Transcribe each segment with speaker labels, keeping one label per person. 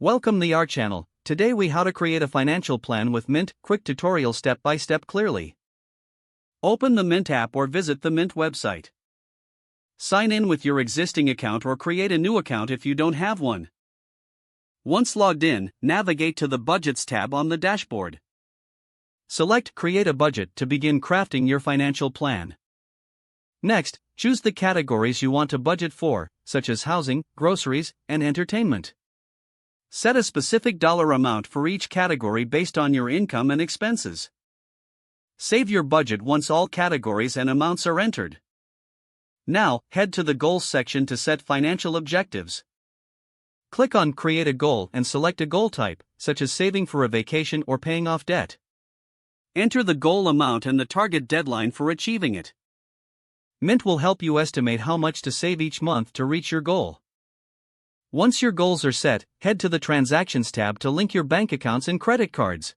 Speaker 1: Welcome to our channel. Today we how to create a financial plan with Mint, quick tutorial step by step clearly. Open the Mint app or visit the Mint website. Sign in with your existing account or create a new account if you don't have one. Once logged in, navigate to the Budgets tab on the dashboard. Select Create a Budget to begin crafting your financial plan. Next, choose the categories you want to budget for, such as housing, groceries, and entertainment. Set a specific dollar amount for each category based on your income and expenses. Save your budget once all categories and amounts are entered. Now, head to the Goals section to set financial objectives. Click on Create a Goal and select a goal type, such as saving for a vacation or paying off debt. Enter the goal amount and the target deadline for achieving it. Mint will help you estimate how much to save each month to reach your goal. Once your goals are set, head to the Transactions tab to link your bank accounts and credit cards.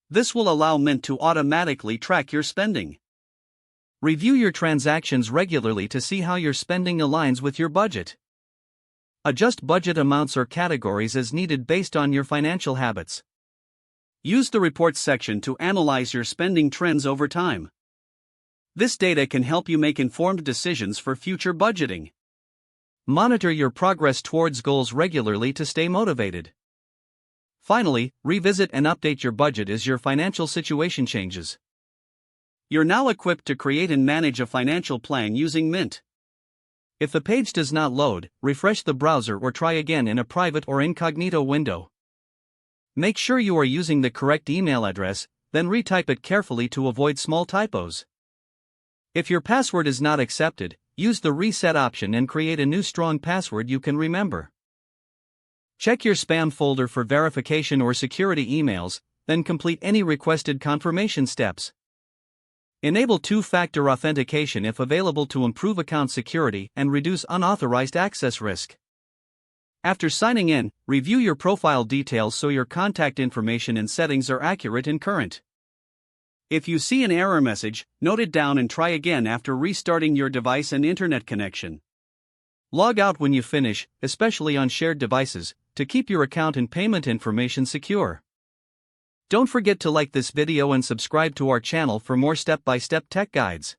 Speaker 1: This will allow Mint to automatically track your spending. Review your transactions regularly to see how your spending aligns with your budget. Adjust budget amounts or categories as needed based on your financial habits. Use the Reports section to analyze your spending trends over time. This data can help you make informed decisions for future budgeting. Monitor your progress towards goals regularly to stay motivated. Finally, revisit and update your budget as your financial situation changes. You're now equipped to create and manage a financial plan using Mint. If the page does not load, refresh the browser or try again in a private or incognito window. Make sure you are using the correct email address, then retype it carefully to avoid small typos. If your password is not accepted, use the reset option and create a new strong password you can remember. Check your spam folder for verification or security emails, then complete any requested confirmation steps. Enable two-factor authentication if available to improve account security and reduce unauthorized access risk. After signing in, review your profile details so your contact information and settings are accurate and current. If you see an error message, note it down and try again after restarting your device and internet connection. Log out when you finish, especially on shared devices, to keep your account and payment information secure. Don't forget to like this video and subscribe to our channel for more step-by-step tech guides.